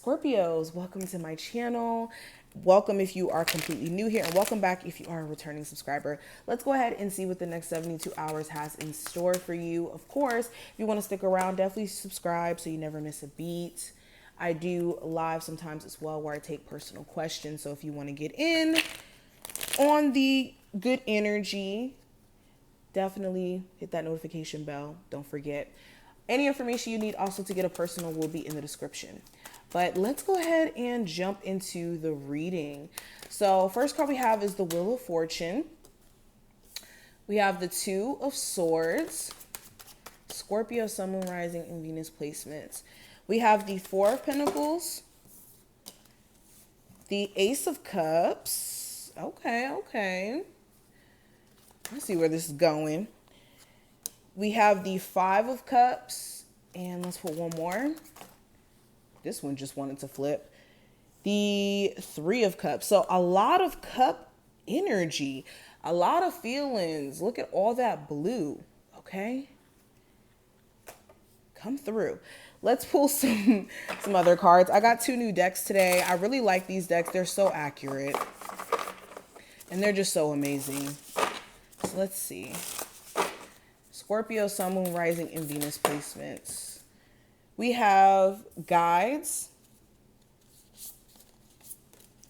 Scorpios, welcome to my channel. Welcome if you are completely new here, and welcome back if you are a returning subscriber. Let's go ahead and see what the next 72 hours has in store for you. Of course, if you want to stick around, definitely subscribe so you never miss a beat. I do live sometimes as well where I take personal questions. So if you want to get in on the good energy, definitely hit that notification bell. Don't forget. Any information you need also to get a personal will be in the description. But let's go ahead and jump into the reading. So first card we have is the Wheel of Fortune. We have the Two of Swords, Scorpio, Sun, Moon, Rising, and Venus placements. We have the Four of Pentacles, the Ace of Cups. Okay. Let's see where this is going. We have the Five of Cups, and let's put one more. This one just wanted to flip. The Three of Cups. So a lot of cup energy, a lot of feelings. Look at all that blue, okay? Come through. Let's pull some other cards. I got two new decks today. I really like these decks. They're so accurate, and they're just so amazing. So let's see. Scorpio, Sun, Moon, Rising, and Venus placements. We have guides,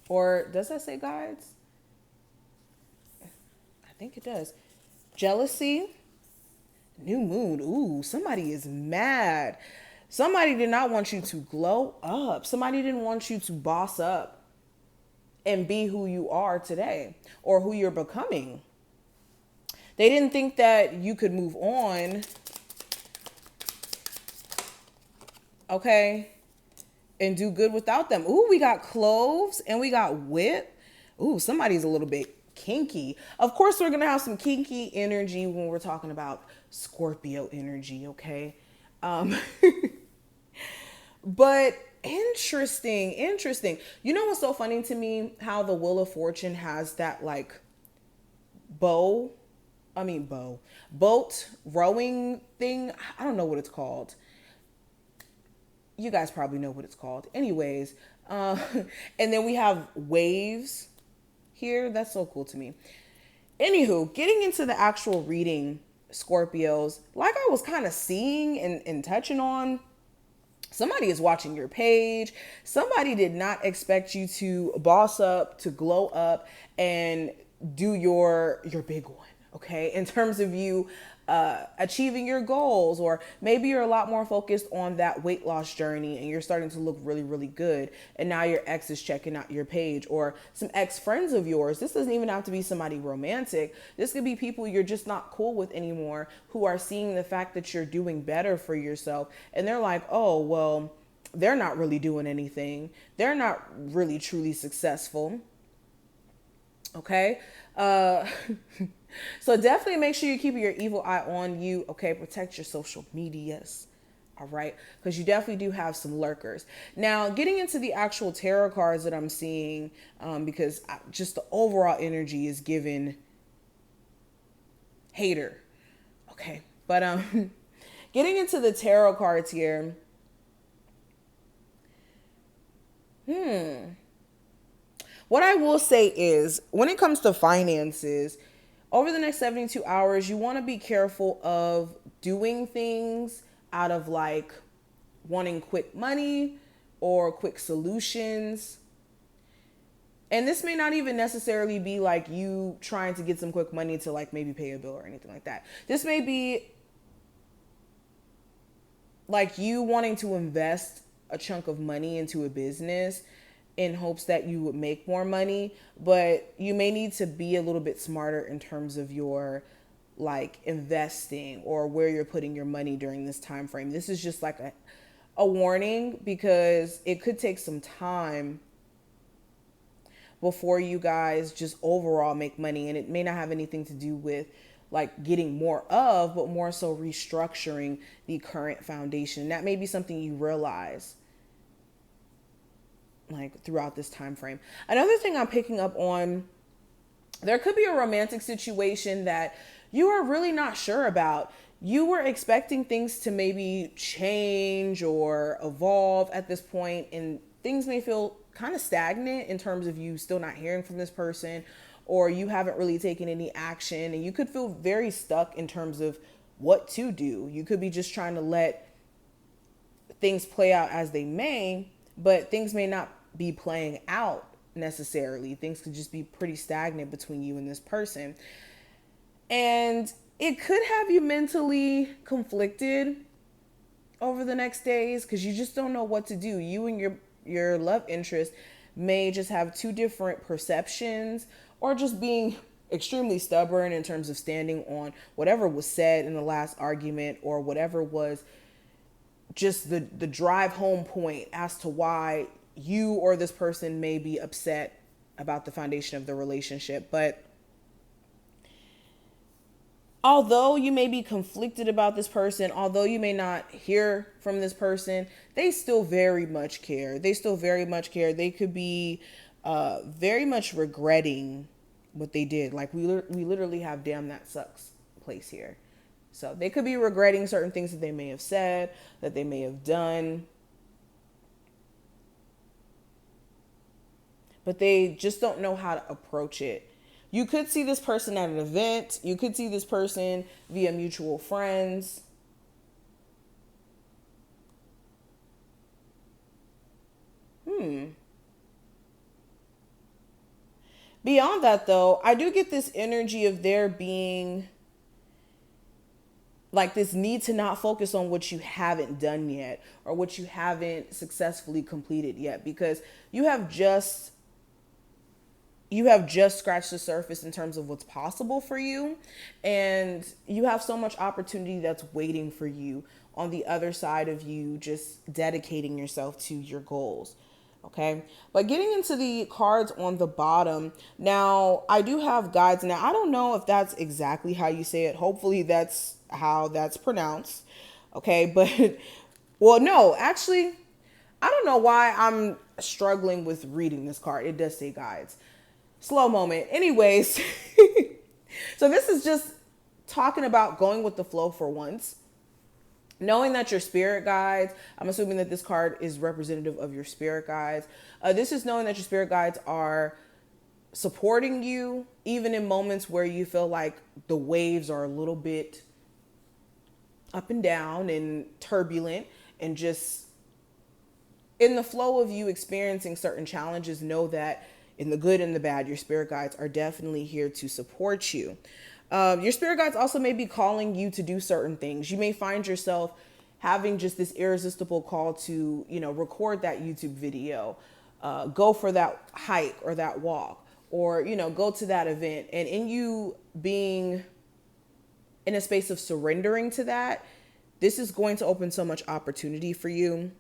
or does that say guides? I think it does. Jealousy, new moon. Ooh, somebody is mad. Somebody did not want you to glow up. Somebody didn't want you to boss up and be who you are today or who you're becoming. They didn't think that you could move on, okay, and do good without them. Ooh, we got cloves and we got whip. Ooh, somebody's a little bit kinky. Of course, we're going to have some kinky energy when we're talking about Scorpio energy, okay? But interesting. You know what's so funny to me? How the Wheel of Fortune has that like boat rowing thing. I don't know what it's called. You guys probably know what it's called. Anyways, and then we have waves here. That's so cool to me. Anywho, getting into the actual reading, Scorpios, like I was kind of seeing and touching on, somebody is watching your page. Somebody did not expect you to boss up, to glow up, and do your big one. Okay, in terms of you achieving your goals, or maybe you're a lot more focused on that weight loss journey and you're starting to look really, really good. And now your ex is checking out your page, or some ex friends of yours. This doesn't even have to be somebody romantic. This could be people you're just not cool with anymore, who are seeing the fact that you're doing better for yourself. And they're like, oh, well, they're not really doing anything. They're not really truly successful. Okay. So definitely make sure you keep your evil eye on you. Okay. Protect your social medias. All right. Because you definitely do have some lurkers. Now, getting into the actual tarot cards that I'm seeing, because just the overall energy is given hater. Okay. But, getting into the tarot cards here. What I will say is, when it comes to finances, over the next 72 hours, you want to be careful of doing things out of like wanting quick money or quick solutions. And this may not even necessarily be like you trying to get some quick money to like maybe pay a bill or anything like that. This may be like you wanting to invest a chunk of money into a business in hopes that you would make more money, but you may need to be a little bit smarter in terms of your like investing or where you're putting your money during this time frame. This is just like a warning, because it could take some time before you guys just overall make money, and it may not have anything to do with like getting more of, but more so restructuring the current foundation. That may be something you realize like throughout this time frame. Another thing I'm picking up on, there could be a romantic situation that you are really not sure about. you were expecting things to maybe change or evolve at this point, and things may feel kind of stagnant in terms of you still not hearing from this person, or you haven't really taken any action, and you could feel very stuck in terms of what to do. You could be just trying to let things play out as they may, but things may not be playing out necessarily. Things could just be pretty stagnant between you and this person. And it could have you mentally conflicted over the next days because you just don't know what to do. You and your love interest may just have two different perceptions, or just being extremely stubborn in terms of standing on whatever was said in the last argument, or whatever was just the drive home point as to why you or this person may be upset about the foundation of the relationship. But although you may be conflicted about this person, although you may not hear from this person, they still very much care. They still very much care. They could be very much regretting what they did. Like we literally have damn that sucks place here. So they could be regretting certain things that they may have said, that they may have done. But they just don't know how to approach it. You could see this person at an event. You could see this person via mutual friends. Beyond that, though, I do get this energy of there being like this need to not focus on what you haven't done yet, or what you haven't successfully completed yet, because you have just scratched the surface in terms of what's possible for you, and you have so much opportunity that's waiting for you on the other side of you just dedicating yourself to your goals. Okay, but getting into the cards on the bottom, now I do have guides. Now I don't know if that's exactly how you say it. Hopefully that's how that's pronounced. Okay, but well, no, actually, I don't know why I'm struggling with reading this card. It does say guides. Slow moment. Anyways, so this is just talking about going with the flow for once. Knowing that your spirit guides, I'm assuming that this card is representative of your spirit guides. This is knowing that your spirit guides are supporting you, even in moments where you feel like the waves are a little bit up and down and turbulent, and just in the flow of you experiencing certain challenges. Know that in the good and the bad, your spirit guides are definitely here to support you. Your spirit guides also may be calling you to do certain things. You may find yourself having just this irresistible call to, record that YouTube video, go for that hike or that walk, or, go to that event. And in you being in a space of surrendering to that, this is going to open so much opportunity for you.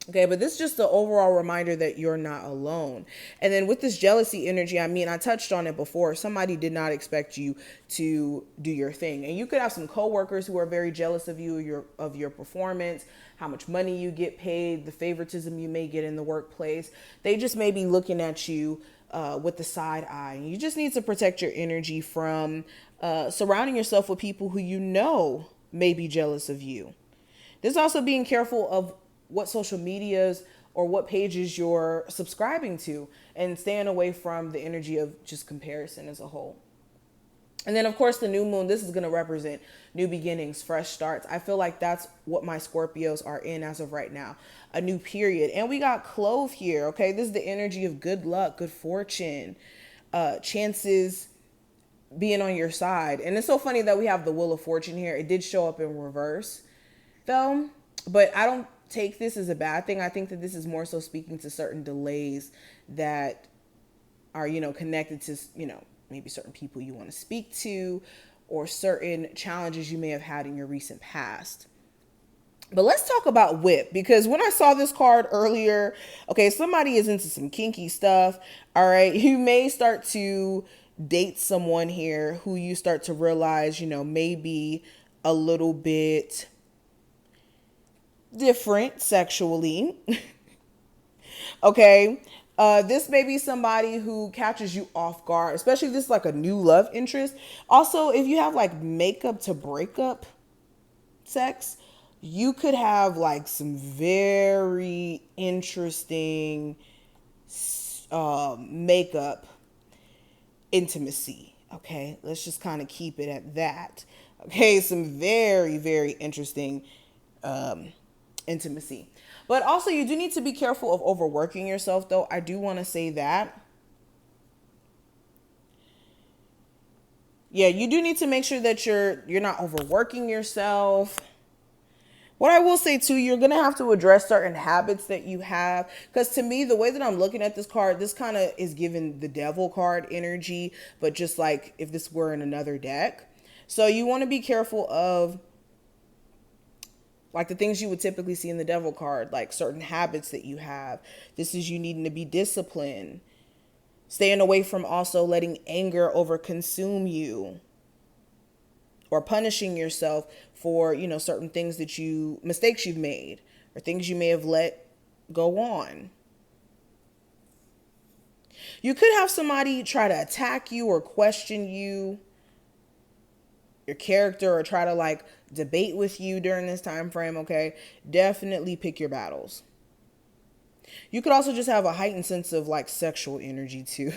Okay, but this is just the overall reminder that you're not alone. And then with this jealousy energy, I touched on it before. Somebody did not expect you to do your thing. And you could have some coworkers who are very jealous of you, of your performance, how much money you get paid, the favoritism you may get in the workplace. They just may be looking at you with the side eye. And you just need to protect your energy from surrounding yourself with people who may be jealous of you. There's also being careful of what social medias or what pages you're subscribing to, and staying away from the energy of just comparison as a whole. And then, of course, the new moon, this is going to represent new beginnings, fresh starts. I feel like that's what my Scorpios are in as of right now, a new period. And we got Clove here, okay? This is the energy of good luck, good fortune, chances being on your side. And it's so funny that we have the Wheel of Fortune here. It did show up in reverse, though, but I don't take this as a bad thing. I think that this is more so speaking to certain delays that are, connected to, maybe certain people you want to speak to, or certain challenges you may have had in your recent past. But let's talk about whip, because when I saw this card earlier, okay, somebody is into some kinky stuff. All right. You may start to date someone here who you start to realize, maybe a little bit different sexually. Okay. This may be somebody who catches you off guard, especially if this is like a new love interest. Also, if you have like makeup to breakup sex, you could have like some very interesting makeup intimacy. Okay, let's just kind of keep it at that. Okay, some very, very interesting intimacy. But also, you do need to be careful of overworking yourself, though. I do want to say that. Yeah, you do need to make sure that you're not overworking yourself. What I will say too, you're gonna have to address certain habits that you have. Because to me, the way that I'm looking at this card, this kind of is giving the devil card energy, but just like if this were in another deck. So you want to be careful of like the things you would typically see in the devil card, like certain habits that you have. This is you needing to be disciplined. Staying away from also letting anger over consume you or punishing yourself for, certain things that mistakes you've made or things you may have let go on. You could have somebody try to attack you or question you, your character, or try to like debate with you during this time frame, okay? Definitely pick your battles. You could also just have a heightened sense of like sexual energy too.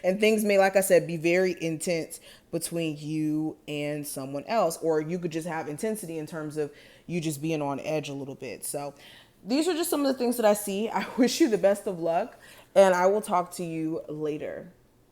And things may, like I said, be very intense between you and someone else. Or you could just have intensity in terms of you just being on edge a little bit. So these are just some of the things that I see. I wish you the best of luck, and I will talk to you later.